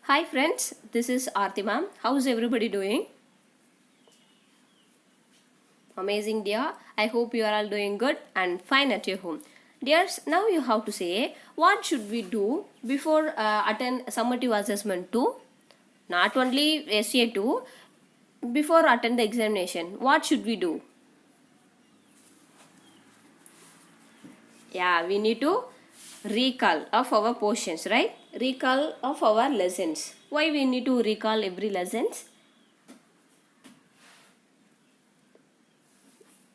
Hi friends, this is Aarti ma'am. How's everybody doing? Amazing dear. I hope you are all doing good and fine at your home. Dears, now you have to say what should we do before attend summative assessment 2? Not only SA 2, before attend the examination. What should we do? Yeah, we need to recall of our portions, right? Recall of our lessons. Why we need to recall every lessons?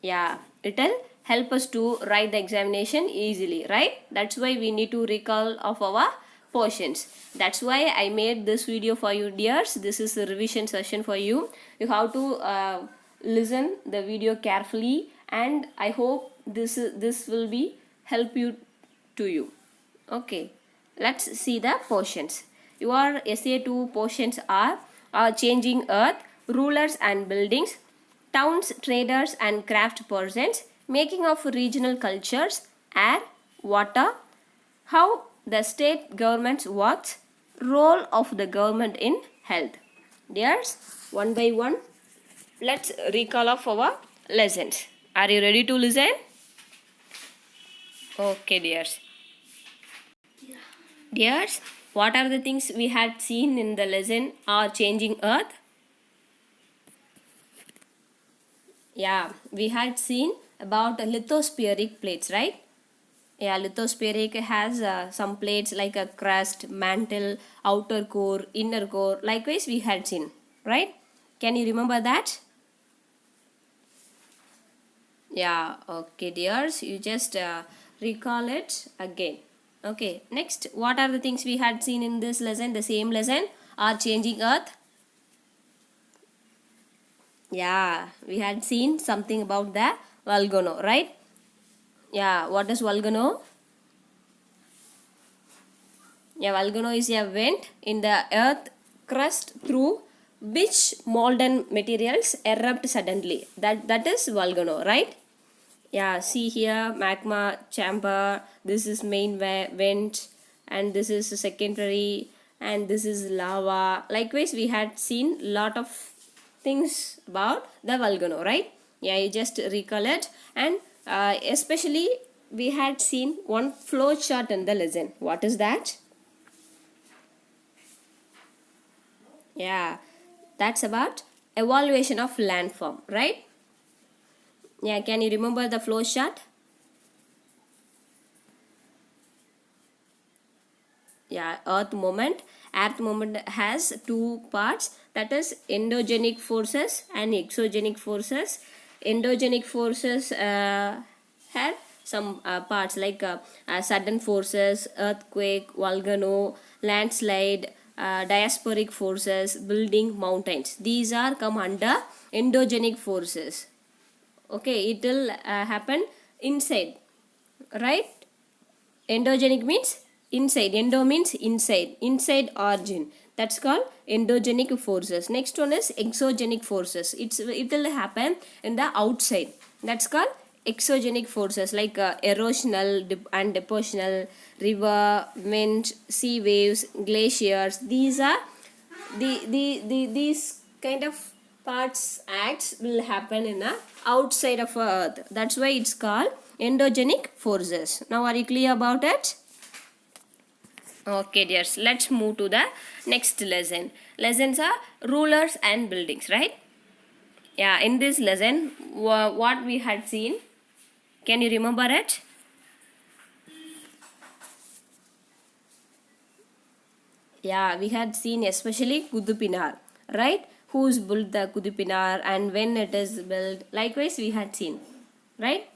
Yeah, it'll help us to write the examination easily, right? That's why we need to recall of our portions. That's why I made this video for you, dears. This is a revision session for you. You have to listen the video carefully, and I hope this will be help you to you. Okay, let's see the portions. Your SA2 portions are changing earth, rulers and buildings, towns, traders and craft persons, making of regional cultures, air, water, how the state government works, role of the government in health. Dears, one by one, let's recall of our lessons. Are you ready to listen? Okay, dears. Dears, what are the things we had seen in the lesson are changing earth? Yeah, we had seen about lithospheric plates, right? Yeah, lithospheric has some plates like a crust, mantle, outer core, inner core. Likewise, we had seen, right? Can you remember that? Yeah, okay, dears. You just recall it again. Okay, next, what are the things we had seen in this lesson? The same lesson are changing earth. Yeah, we had seen something about the volcano, right? Yeah, what is volcano? Yeah, volcano is a vent in the earth crust through which molten materials erupt suddenly. That is volcano, right? Yeah, see here magma chamber. This is main vent, and this is secondary, and this is lava. Likewise, we had seen lot of things about the volcano, right? Yeah, you just recall it, and especially we had seen one flow chart in the lesson. What is that? Yeah, that's about evaluation of landform, right? Yeah, can you remember the flow chart? Yeah, earth movement has two parts, that is endogenic forces and exogenic forces. Endogenic forces had some parts like sudden forces, earthquake, volcano, landslide, diasporic forces, building mountains. These are come under endogenic forces. Okay, it will happen inside, right? Endogenic means inside. Endo means inside. Inside origin. That's called endogenic forces. Next one is exogenic forces. It will happen in the outside. That's called exogenic forces like erosional and depositional, river, wind, sea waves, glaciers. These are these kind of parts acts will happen in the outside of earth. That's why it's called endogenic forces. Now are you clear about it? Okay, dears, let's move to the next lesson. Lessons are rulers and buildings, right? Yeah, in this lesson what we had seen, can you remember it? Yeah, we had seen especially Kutupinar, right? Who's built the Kutupinar and when it is built. Likewise, we had seen, right?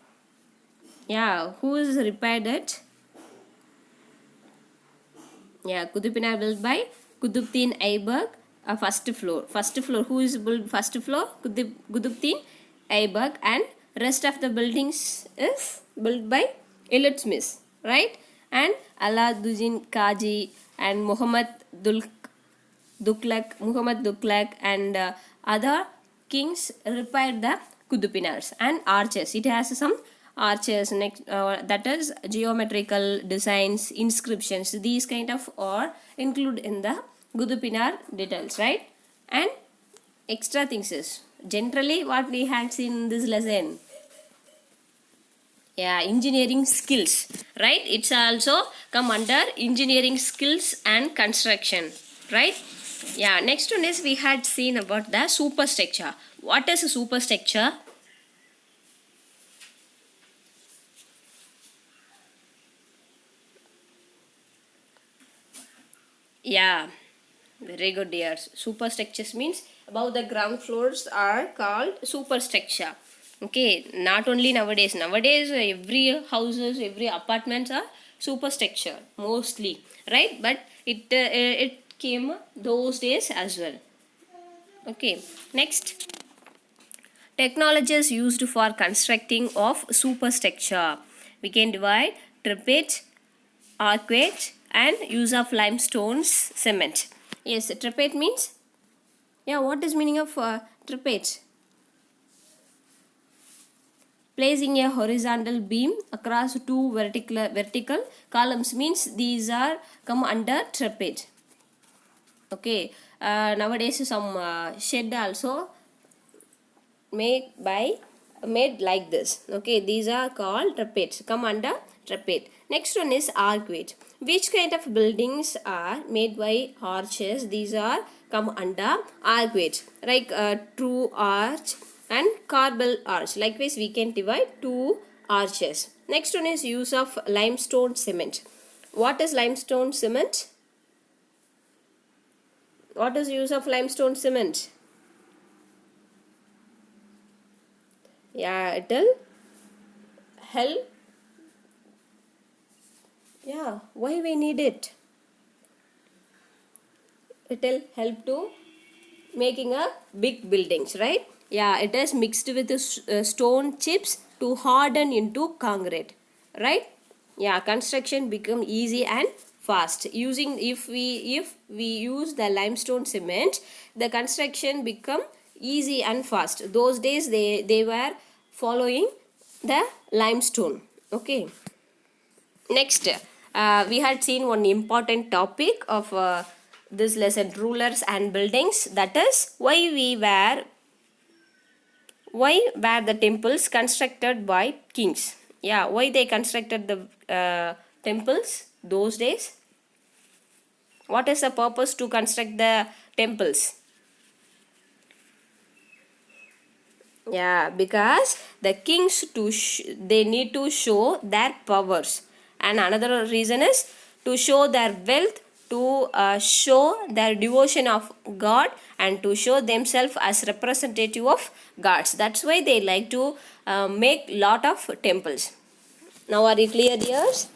Yeah, who's repaired it? Yeah, Kutupinar built by Kutubdin Aibak, first floor. First floor, who is built first floor? Kutubdin Aibak, and rest of the buildings is built by Iltutmish, right? And Alauddin Kaji and Muhammad Duklak and other kings repaired the Kutupinars and arches. It has some arches, next that is geometrical designs, inscriptions. These kind of are included in the Gudupinar details, right? And extra things is generally what we had seen in this lesson. Yeah, engineering skills, right? It's also come under engineering skills and construction, right? Yeah, next one is we had seen about the superstructure. What is a superstructure? Yeah, very good, dears. Superstructures means above the ground floors are called superstructure. Okay, not only nowadays. Nowadays, every houses, every apartments are superstructure mostly, right? But it came those days as well. Okay, next, technologies used for constructing of superstructure. We can divide trapeze, archway, and use of limestones, cement. Yes, trapeze means, yeah, what is meaning of trapeze? Placing a horizontal beam across two vertical columns means these are come under trapeze. Okay, nowadays some shed also made like this. Okay, these are called trapeze, come under trapeze. Next one is archway. Which kind of buildings are made by arches? These are come under archway, like true arch and corbel arch. Likewise, we can divide two arches. Next one is use of limestone cement. What is limestone cement? What is use of limestone cement? Yeah, it will help. Yeah, why we need it? It will help to making a big buildings, right? Yeah, it is mixed with the stone chips to harden into concrete, right? Yeah, construction become easy and fast using if we use the limestone cement, the construction become easy and fast. Those days they were following the limestone. Okay, next, we had seen one important topic of this lesson, rulers and buildings. That is why were the temples constructed by kings? Yeah, why they constructed the temples those days? What is the purpose to construct the temples? Yeah, because the kings they need to show their powers, and another reason is to show their wealth, to show their devotion of God, and to show themselves as representative of gods. That's why they like to make lot of temples. Now, are you clear, dears?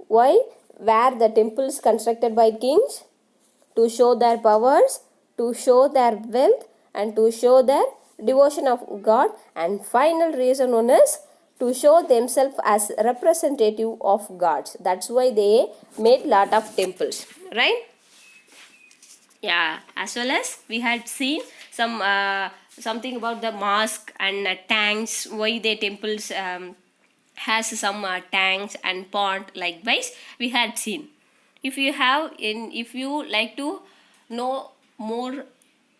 Why were the temples constructed by kings? To show their powers, to show their wealth, and to show their devotion of God. And final reason one is to show themselves as representative of gods. That's why they made lot of temples, right? Yeah, as well as we had seen some something about the mosque and tanks, why the temples has some tanks and pond. Likewise, we had seen. If you like to know more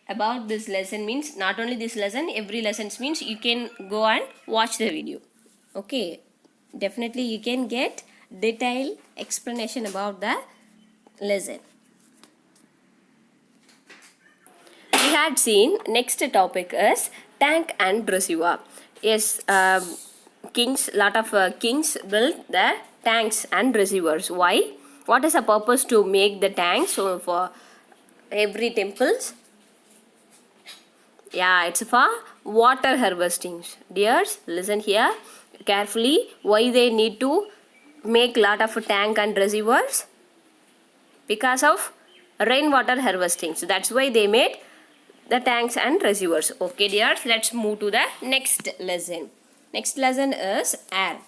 about this lesson, means not only this lesson, every lessons, means you can go and watch the video. Okay, definitely you can get detailed explanation about the lesson. We had seen next topic is tank and reservoir. Yes, lot of kings built the tanks and reservoirs. Why? What is the purpose to make the tanks? So for every temples, yeah, it's for water harvesting. Dears, listen here carefully. Why they need to make lot of tank and reservoirs? Because of rainwater harvesting. So that's why they made the tanks and reservoirs. Okay, dears, let's move to the next lesson. Next lesson is air.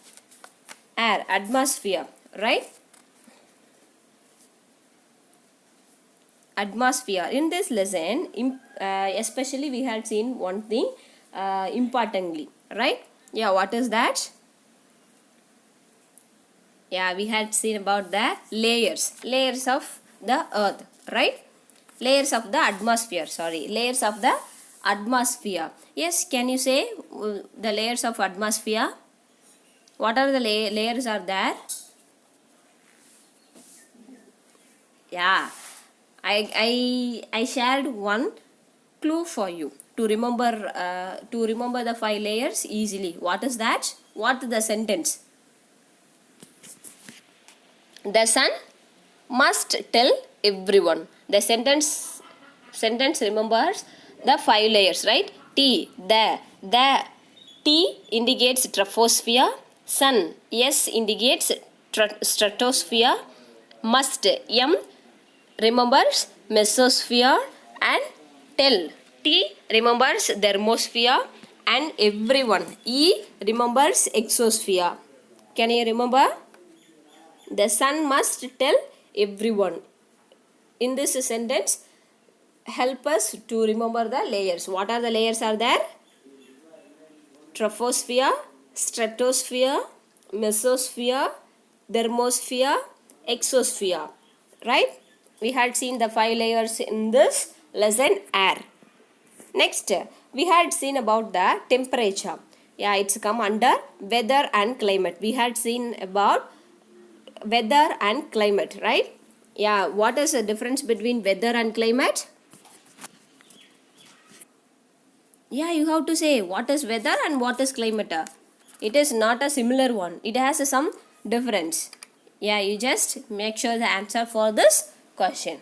Air, atmosphere, right? Atmosphere. In this lesson, especially we had seen one thing importantly, right? Yeah, what is that? Yeah, we had seen about the layers of the earth, right? Layers of the atmosphere. Sorry, layers of the atmosphere. Yes, can you say the layers of atmosphere? What are the layers are there? Yeah, I shared one clue for you to remember the 5 layers easily. What is that? What the sentence? The sun must tell everyone. The sentence remembers the 5 layers, right? The T indicates troposphere. Sun, S indicates stratosphere. Must, M remembers mesosphere, and tell, T remembers thermosphere, and everyone, E remembers exosphere. Can you remember? The sun must tell everyone. In this sentence, help us to remember the layers. What are the layers are there? Troposphere, stratosphere, mesosphere, thermosphere, exosphere. Right? We had seen the 5 layers in this lesson air. Next, we had seen about the temperature. Yeah, it's come under weather and climate. We had seen about weather and climate, right? Yeah, what is the difference between weather and climate? Yeah, you have to say what is weather and what is climate. It is not a similar one. It has some difference. Yeah, you just make sure the answer for this question.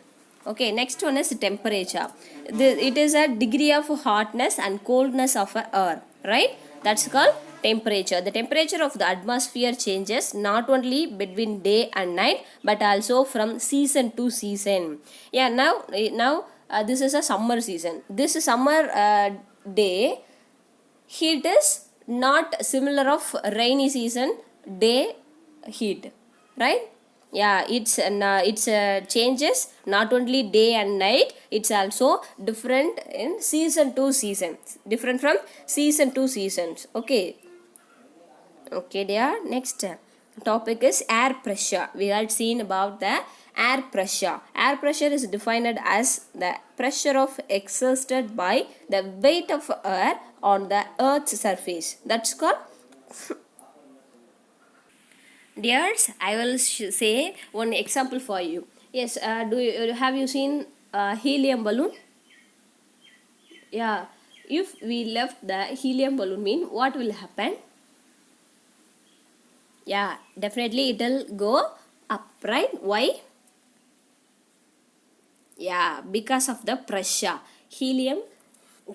Okay, next one is temperature. It is a degree of hotness and coldness of a air, right? That's called temperature. The temperature of the atmosphere changes not only between day and night but also from season to season. Yeah, now this is a summer season. This summer day heat is not similar of rainy season day heat, right? Yeah, it's changes not only day and night, it's also different in season to season, different from season to seasons. Okay. Okay, dear. Next topic is air pressure. We had seen about the air pressure. Air pressure is defined as the pressure of exerted by the weight of air on the earth's surface. That's called. Dears, I will say one example for you. Yes, have you seen helium balloon? Yeah, if we left the helium balloon, mean what will happen? Yeah, definitely it will go up, right? Why? Yeah, because of the pressure. Helium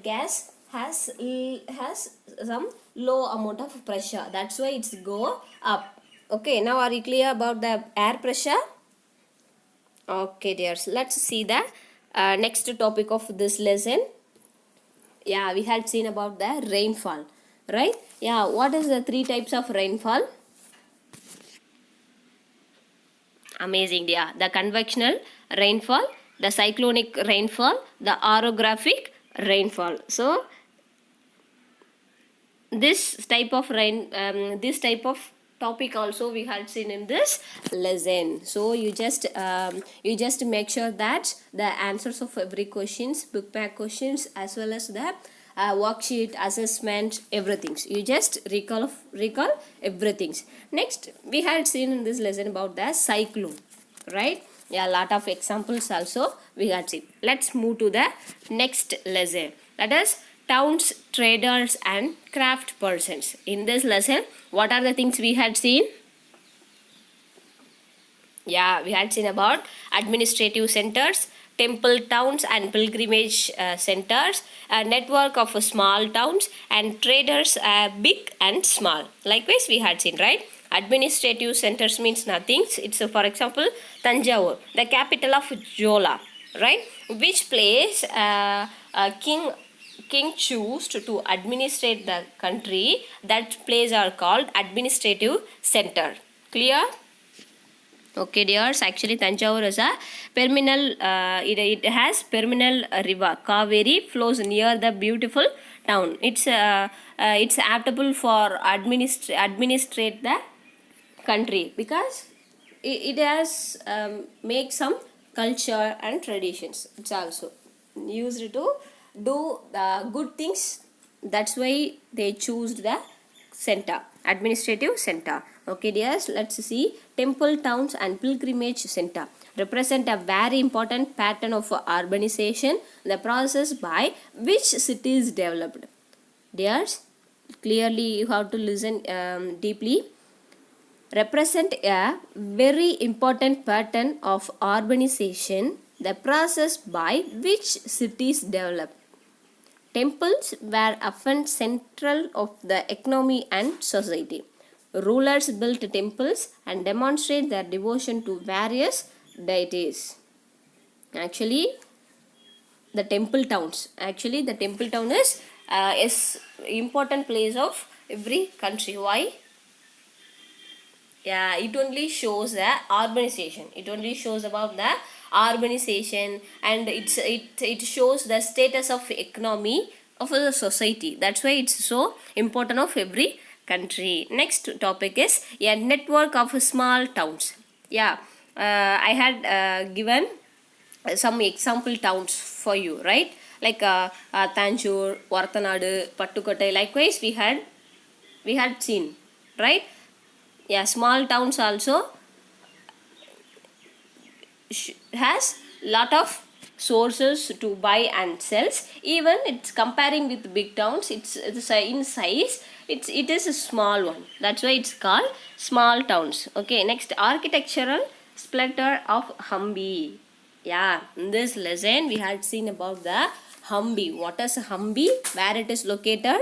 gas has some low amount of pressure. That's why it's go up. Okay, now are you clear about the air pressure? Okay, dears. Let's see the next topic of this lesson. Yeah, we had seen about the rainfall, right? Yeah, what is the 3 types of rainfall? Amazing, yeah. The convectional rainfall, the cyclonic rainfall, the orographic rainfall. So this type of topic also we had seen in this lesson. So you just make sure that the answers of every questions, book back questions, as well as the worksheet, assessment, everything. You just recall everything. Next, we had seen in this lesson about the cyclone, right? Yeah, a lot of examples also we had seen. Let's move to the next lesson. That is towns, traders, and craft persons. In this lesson, what are the things we had seen? Yeah, we had seen about administrative centers, temple towns and pilgrimage centers, a network of small towns, and traders, big and small. Likewise, we had seen, right? Administrative centers means nothing. It's for example, Tanjavur, the capital of Jola, right? Which place king chose to administrate the country. That place are called administrative center. Clear? Okay, dears. Actually, Tanjavur is a perennial. It has perennial river. Kaveri flows near the beautiful town. It's adaptable for administrate the country because it has make some culture and traditions. It's also used to do the good things. That's why they choose the center, administrative center. Okay dears, let's see. Temple towns and pilgrimage center represent a very important pattern of urbanization, the process by which cities developed. Dears, clearly you have to listen deeply. Represent a very important pattern of urbanization, the process by which cities developed. Temples were often central of the economy and society. Rulers built temples and demonstrated their devotion to various deities. Actually, the temple towns. Actually, the temple town is important place of every country. Why? Yeah, it only shows the urbanization. It only shows about the urbanization, and it shows the status of economy of the society. That's why it's so important of every country. Next topic is a network of small towns. Yeah, I had given some example towns for you, right? Like Tanjore, Vartanadu, Pattukottai. Likewise, we had seen, right? Yeah, small towns also has lot of sources to buy and sells. Even it's comparing with big towns, it's in size, it is a small one. That's why it's called small towns. Okay, next, architectural splendor of Hampi. Yeah, in this lesson we had seen about the Hampi. What is Hampi? Where it is located?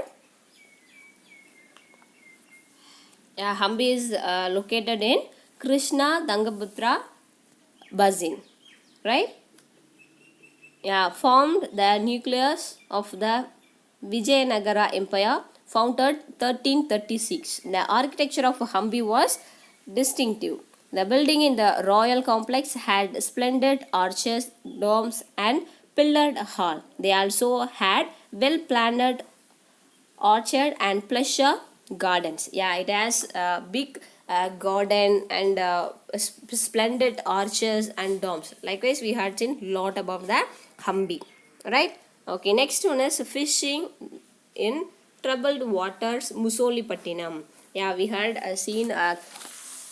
Yeah, Hampi is located in Krishna Dangaputra Basin, right? Yeah, formed the nucleus of the Vijayanagara Empire, founded 1336. The architecture of Hampi was distinctive. The building in the royal complex had splendid arches, domes, and pillared hall. They also had well-planned orchard and pleasure gardens. Yeah, it has a big garden and splendid arches and domes. Likewise, we had seen lot about the Hampi, right? Okay, next one is fishing in troubled waters, Musolipattinam. Yeah, we had seen a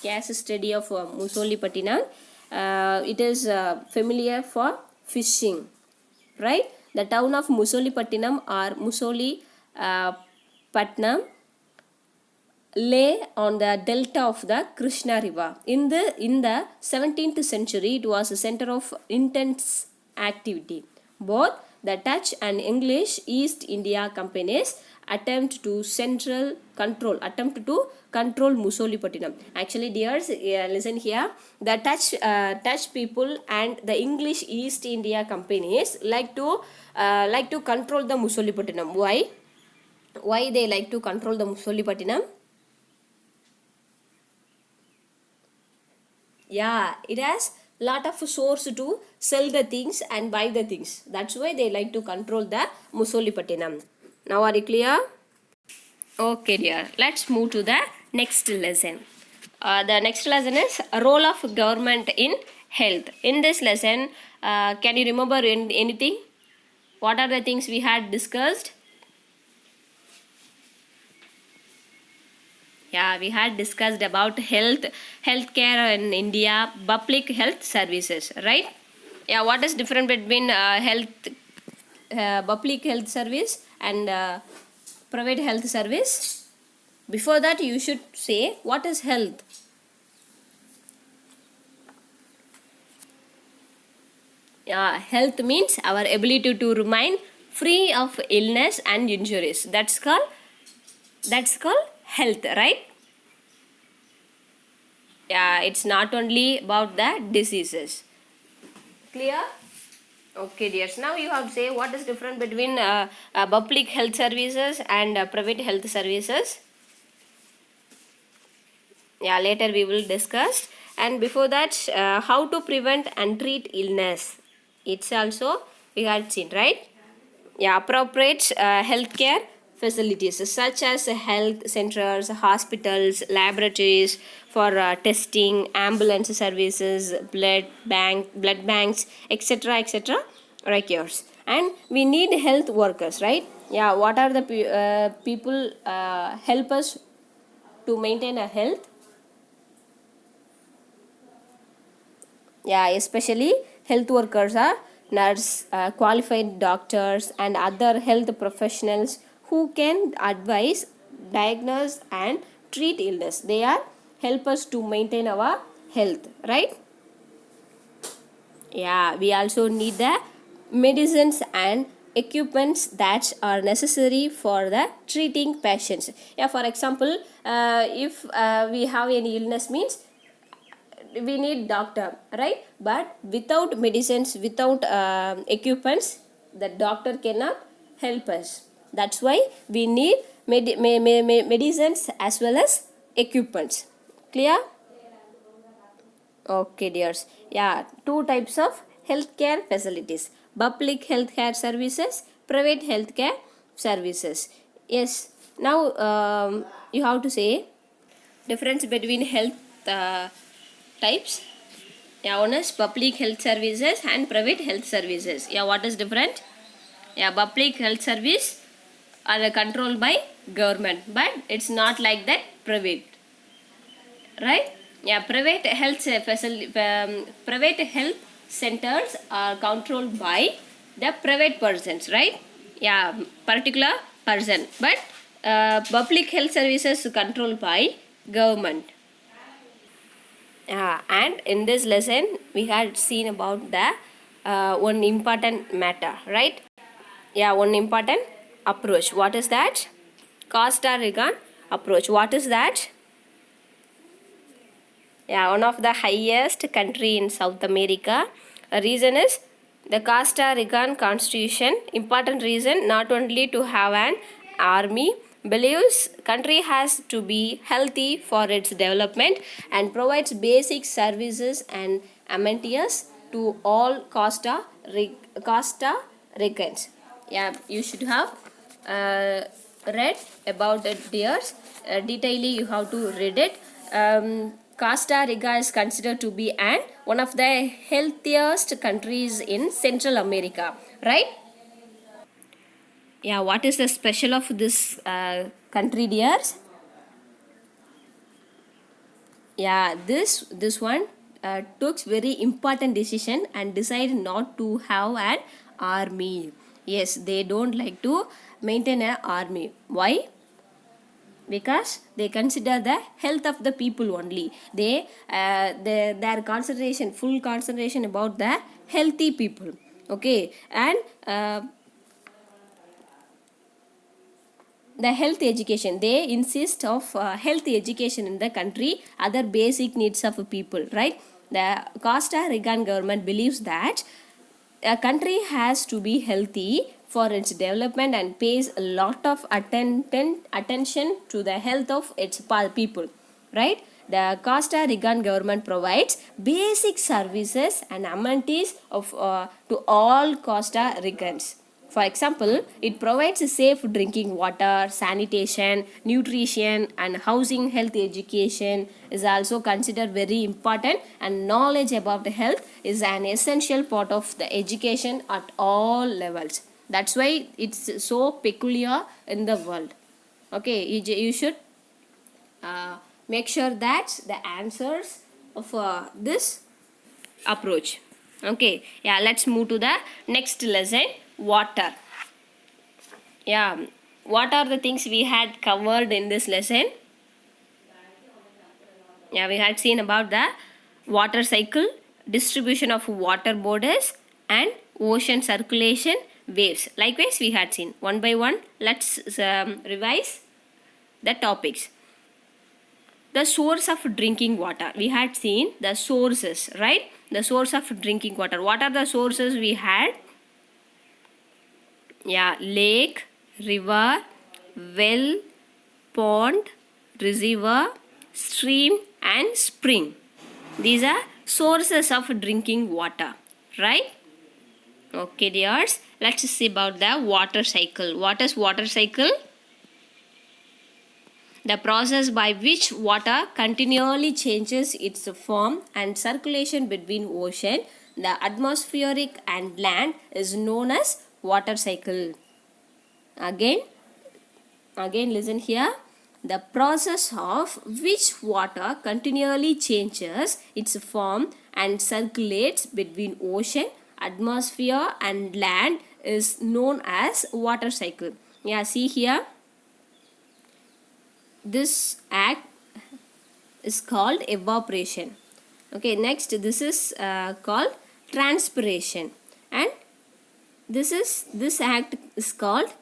case study of Musolipattinam. It is familiar for fishing, right? The town of Musolipattinam or Musoli Patnam lay on the delta of the Krishna River. In the 17th century, it was a center of intense activity. Both the Dutch and English East India companies attempt to control Musolipattinam. Actually, dears, listen here. The Dutch people and the English East India companies like to control the Musolipattinam. Why? Why they like to control the Musolipattinam? Yeah, it has lot of source to sell the things and buy the things. That's why they like to control the Musolipattinam. Now are you clear? Okay dear, let's move to the next lesson. The next lesson is role of government in health. In this lesson, can you remember anything? What are the things we had discussed? Yeah, we had discussed about healthcare in India, public health services, right? Yeah, what is different between public health service and private health service? Before that, you should say what is health. Yeah, health means our ability to remain free of illness and injuries. That's called health, right? Yeah, it's not only about the diseases. Clear? Okay dears, now you have to say what is different between public health services and private health services. Yeah, later we will discuss. And before that, how to prevent and treat illness. It's also we had seen, right? Yeah, appropriate healthcare facilities such as health centers, hospitals, laboratories for testing, ambulance services, blood banks, etc., etc. requires. And we need health workers, right? Yeah, what are the people help us to maintain a health? Yeah, especially health workers are nurse, qualified doctors, and other health professionals who can advise, diagnose, and treat illness. They are help us to maintain our health, right? Yeah, we also need the medicines and equipments that are necessary for the treating patients. Yeah, for example, if we have any illness means we need doctor, right? But without medicines, without equipments, the doctor cannot help us. That's why we need medicines as well as equipments. Clear? Okay, dears. Yeah, two types of healthcare facilities: public healthcare services, private healthcare services. Yes. Now you have to say difference between health types. Yeah, one is public health services and private health services. Yeah, what is different? Yeah, public health service are controlled by government, but it's not like that private, right? Yeah, private health centers are controlled by the private persons, right? Yeah, particular person, but public health services controlled by government. And in this lesson we had seen about the one important matter, right? Yeah, one important approach. What is that? Costa Rican approach. What is that? Yeah, one of the highest country in South America. A reason is the Costa Rican constitution. Important reason, not only to have an army, believes country has to be healthy for its development and provides basic services and amenities to all Costa Ricans. Yeah, you should have read about it, dears. Detailedly you have to read it. Costa Rica is considered to be one of the healthiest countries in Central America, right? Yeah, what is the special of this country, dears? Yeah, this one took very important decision and decided not to have an army. Yes, they don't like to maintain an army. Why? Because they consider the health of the people only. Their concentration, full concentration about the healthy people. Okay, and the health education, they insist of health education in the country, other basic needs of people, right? The Costa Rican government believes that a country has to be healthy for its development and pays a lot of attention to the health of its people, right? The Costa Rican government provides basic services and amenities to all Costa Ricans. For example, it provides safe drinking water, sanitation, nutrition, and housing. Health education is also considered very important, and knowledge about health is an essential part of the education at all levels. That's why it's so peculiar in the world. Okay, you should make sure that the answers of this approach. Okay, yeah, let's move to the next lesson, water. Yeah, what are the things we had covered in this lesson? Yeah, we had seen about the water cycle, distribution of water borders, and ocean circulation waves. Likewise, we had seen one by one. Let's revise the topics. The source of drinking water. We had seen the sources, right? The source of drinking water. What are the sources we had? Yeah, lake, river, well, pond, reservoir, stream, and spring. These are sources of drinking water, right? Okay, dears. Let's see about the water cycle. What is water cycle? the process by which water continually changes its form and circulation between ocean, the atmospheric and land is known as water cycle. Again listen here. The process of which water continually changes its form and circulates between ocean, atmosphere and land is known as water cycle. Yeah, see here, this act is called evaporation. Okay, next this is called transpiration, and this act is called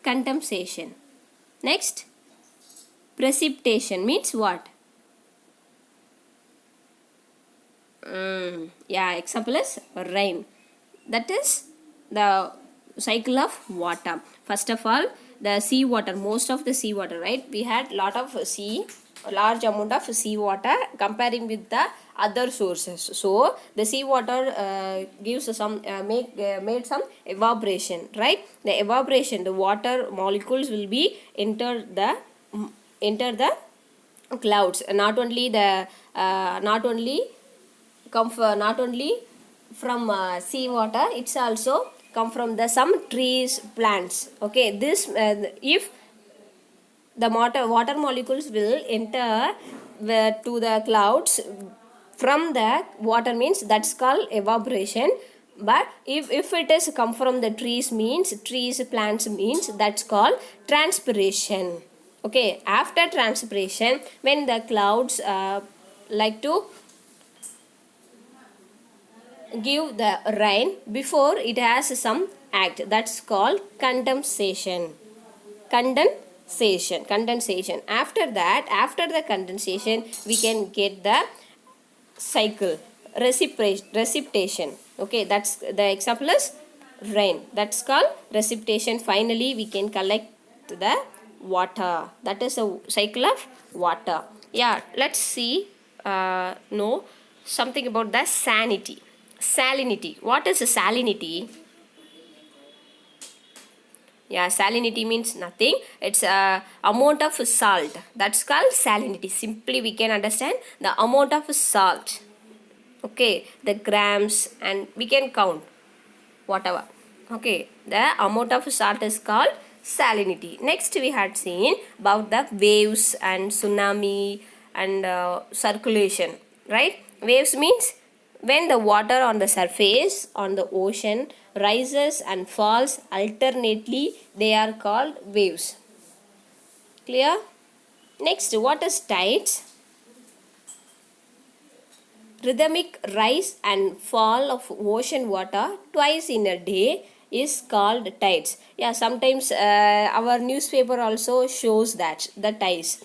condensation. Next, precipitation means what? Yeah, example is rain. That is the cycle of water. First of all, the sea water, most of the sea water, right? We had large amount of sea water comparing with the other sources. So the sea water gives some made some evaporation, right? The evaporation, the water molecules will be enter the clouds. Not only from sea water, it's also come from the some trees, plants. Okay, this if the water molecules will enter to the clouds from the water, means that's called evaporation. But if it is come from the trees, plants means that's called transpiration. Okay, after transpiration, when the clouds like to give the rain, before it has some act, that's called condensation. After that, after the condensation, we can get the cycle, precipitation. Okay, that's the example is rain, that's called precipitation. Finally we can collect the water, that is a cycle of water. Yeah, let's see know something about the salinity. What is salinity? Yeah, salinity means nothing. It's a amount of salt. That's called salinity. Simply we can understand the amount of salt. Okay, the grams, and we can count whatever. Okay, the amount of salt is called salinity. Next we had seen about the waves and tsunami and circulation, right? Waves means when the water on the surface on the ocean rises and falls alternately, they are called waves. Clear? Next, what is tides? Rhythmic rise and fall of ocean water twice in a day is called tides. Yeah, sometimes our newspaper also shows that the tides.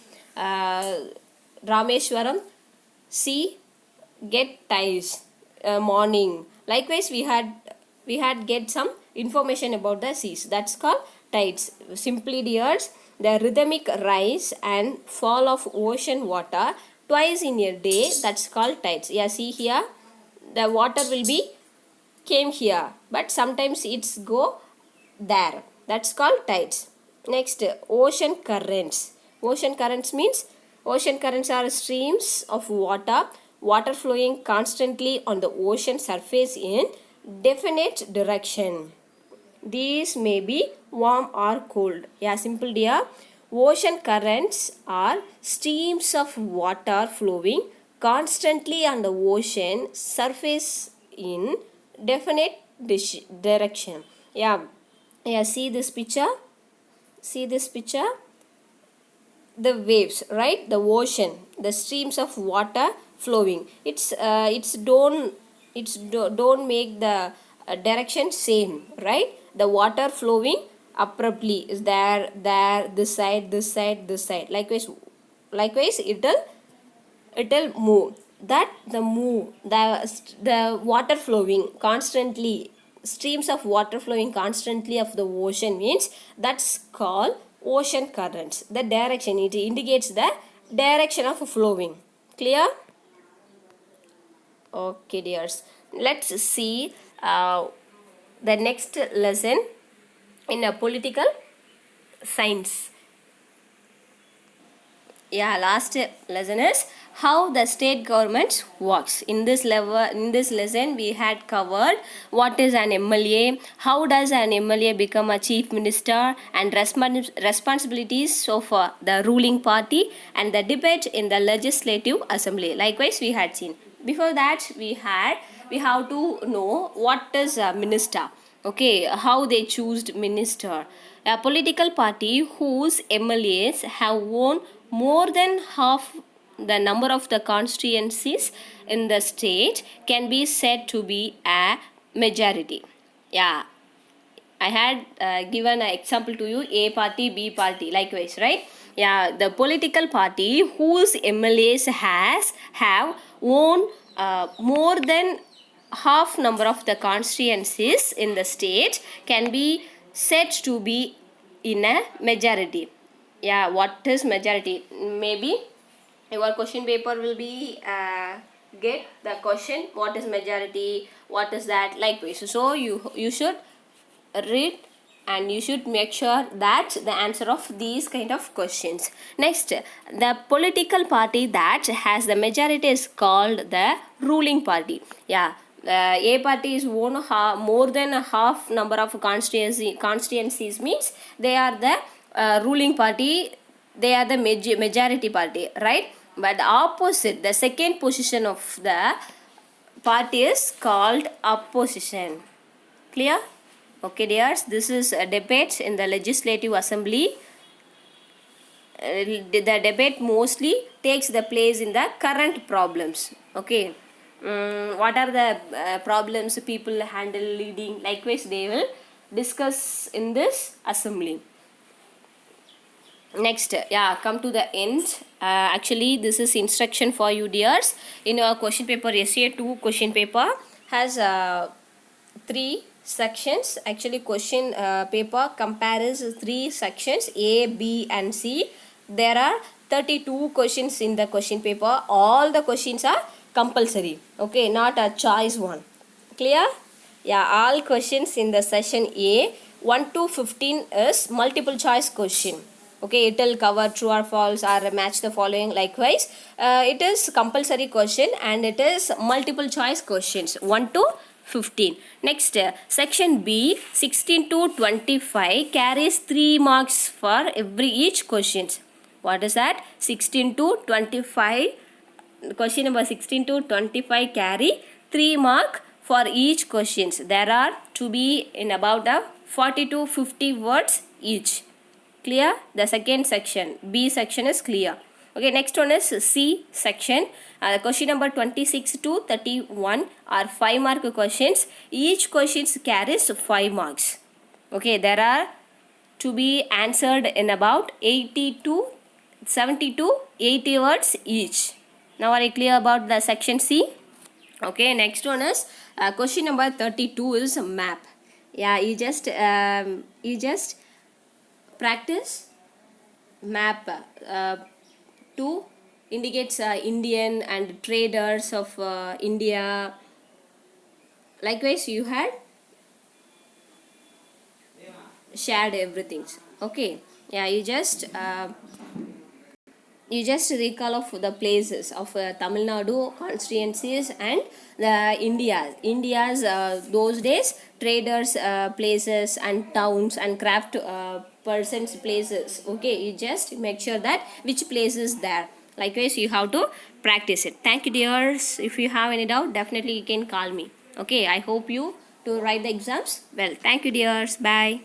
Rameshwaram sea get tides morning. Likewise, we had get some information about the seas. That's called tides. Simply, dears, the rhythmic rise and fall of ocean water twice in a day, that's called tides. Yeah, see here, the water will be came here, but sometimes it's go there. That's called tides. Next, ocean currents. Ocean currents means ocean currents are streams of water flowing constantly on the ocean surface in definite direction. These may be warm or cold. Yeah, simple dear. Ocean currents are streams of water flowing constantly on the ocean surface in definite direction. Yeah, see this picture. The waves, right? The ocean, the streams of water flowing. Don't make the direction same, right? The water flowing abruptly is there, this side. Likewise it'll move. The water flowing constantly, streams of water flowing constantly of the ocean means that's called ocean currents. The direction, it indicates the direction of flowing. Clear? Okay, dears, let's see the next lesson in a political science. last lesson is how the state government works. In this lesson we had covered what is an MLA, how does an MLA become a chief minister, and responsibilities of the ruling party and the debate in the legislative assembly. Likewise we had seen. Before that we have to know what is a minister. Okay, how they choose minister. A political party whose MLAs have won more than half the number of the constituencies in the state can be said to be a majority. Yeah, I had given an example to you, A party, B party, likewise, right? Yeah, the political party whose MLAs have won more than half number of the constituencies in the state can be said to be in a majority. Yeah, what is majority? Maybe your question paper will be get the question what is majority, what is that, likewise. So you should read and you should make sure that the answer of these kind of questions. Next, the political party that has the majority is called the ruling party. Yeah, A party is won more than a half number of constituencies means they are the ruling party, they are the majority party, right? But opposite, the second position of the party is called opposition. Clear? Okay dears, this is a debate in the legislative assembly. The debate mostly takes the place in the current problems. Okay, what are the problems people handle leading, likewise they will discuss in this assembly. Next, yeah, come to the end. Actually this is instruction for you dears. In your question paper, essay 2 question paper has 3 sections. Actually question paper compares 3 sections, A, B and C. There are 32 questions in the question paper. All the questions are compulsory, okay, not a choice one. Clear? Yeah, all questions in the session A 1 to 15 is multiple choice question. Okay, it will cover true or false or match the following. Likewise, it is compulsory question and it is multiple choice questions 1 to 15. Next, section B 16 to 25 carries 3 marks for each questions. What is that? 16 to 25. Question number 16 to 25 carry 3 mark for each questions. There are to be in about 40 to 50 words each. Clear? The second section, B section is clear. Okay, next one is C section. Question number 26 to 31 are 5 mark questions. Each question carries 5 marks. Okay, there are to be answered in about 70 to 80 words each. Now are you clear about the section C? Okay, next one is question number 32 is map. Yeah, you just practice map to indicates Indian and traders of India. Likewise you had shared everything. Okay, yeah, you just recall of the places of Tamil Nadu constituencies and the India's those days traders places and towns and craft persons places. Okay, you just make sure that which place is there. Likewise you have to practice it. Thank you dears. If you have any doubt, definitely you can call me. Okay, I hope you to write the exams well. Thank you dears. Bye.